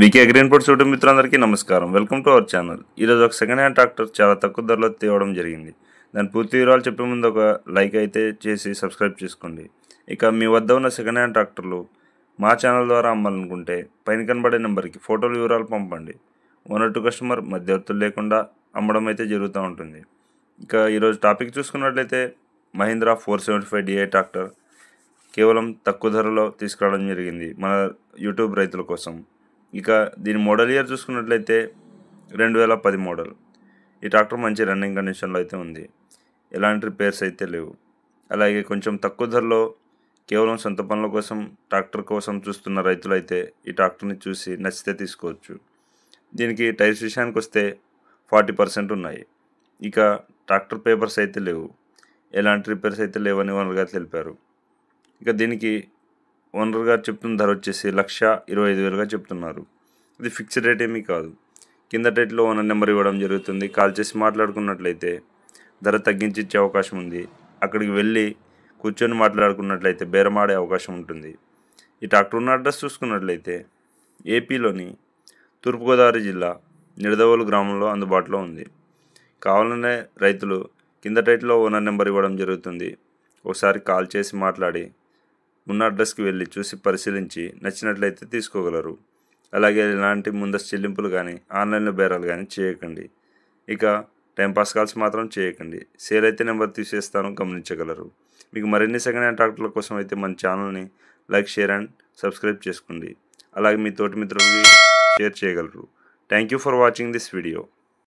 వీకే అగ్రిన్పుట్స్ YouTube మిత్రులందరికీ నమస్కారం. Welcome to our channel. ఈరోజు ఒక సెకండ్ హ్యాండ్ ట్రాక్టర్ చాలా తక్కువ ధరలో తేవడం జరిగింది. దాని పూర్తి వివరాలు చెప్పే ముందు ఒక లైక్ అయితే చేసి సబ్స్క్రైబ్ చేసుకోండి. ఇక మీ వద్ద ఉన్న సెకండ్ హ్యాండ్ ట్రాక్టర్లు మా ఛానల్ ద్వారా అమ్మాలనుకుంటే పైన కనబడే నెంబర్కి ఫోటోలు వివరాలు పంపండి. ఓనర్ టు కస్టమర్ మధ్యవర్తులు లేకుండా అమ్మడం అయితే జరుగుతూ ఉంటుంది. ఇక ఈరోజు టాపిక్ చూసుకున్నట్లయితే మహీంద్రా 475DI ట్రాక్టర్ కేవలం తక్కువ ధరలో తీసుకురావడం జరిగింది మన యూట్యూబ్ రైతుల కోసం. ఇక దీని మోడల్ ఇయర్ చూసుకున్నట్లయితే 2010 మోడల్. ఈ ట్రాక్టర్ మంచి రన్నింగ్ కండిషన్లో అయితే ఉంది. ఎలాంటి రిపేర్స్ అయితే లేవు. అలాగే కొంచెం తక్కువ ధరలో కేవలం సొంత పనుల కోసం ట్రాక్టర్ కోసం చూస్తున్న రైతులైతే ఈ ట్రాక్టర్ని చూసి నచ్చితే తీసుకోవచ్చు. దీనికి టైర్స్ విషయానికి వస్తే 40% ఉన్నాయి. ఇక ట్రాక్టర్ పేపర్స్ అయితే లేవు. ఎలాంటి రిపేర్స్ అయితే లేవని ఓనర్ గారు తెలిపారు. ఇక దీనికి ఓనర్ గారు చెప్తున్న ధర వచ్చేసి 1,25,000గా చెప్తున్నారు. ఇది ఫిక్స్డ్ రేట్ ఏమీ కాదు. కింద రేట్లో ఓనర్ నెంబర్ ఇవ్వడం జరుగుతుంది. కాల్ చేసి మాట్లాడుకున్నట్లయితే ధర తగ్గించి ఇచ్చే అవకాశం ఉంది. అక్కడికి వెళ్ళి కూర్చొని మాట్లాడుకున్నట్లయితే బేరమాడే అవకాశం ఉంటుంది. ఈ ట్రాక్టర్ ఉన్న అడ్రస్ చూసుకున్నట్లయితే ఏపీలోని తూర్పుగోదావరి జిల్లా నిడదవోలు గ్రామంలో అందుబాటులో ఉంది. కావాలనే రైతులు కింద రేట్లో ఓనర్ నెంబర్ ఇవ్వడం జరుగుతుంది. ఒకసారి కాల్ చేసి మాట్లాడి ఉన్న అడ్రస్కి వెళ్ళి చూసి పరిశీలించి నచ్చినట్లయితే తీసుకోగలరు. అలాగే ఎలాంటి ముందస్తు చెల్లింపులు కానీ ఆన్లైన్లో బేరాలు కానీ చేయకండి. ఇక టైంపాస్ కాల్స్ మాత్రం చేయకండి. సేల్ అయితే నెంబర్ తీసేస్తాను, గమనించగలరు. మీకు మరిన్ని సెకండ్ హ్యాండ్ ట్రాక్టర్ల కోసం అయితే మన ఛానల్ని లైక్, షేర్ అండ్ సబ్స్క్రైబ్ చేసుకోండి. అలాగే మీ తోటి మిత్రులకి షేర్ చేయగలరు. Thank you for watching this video.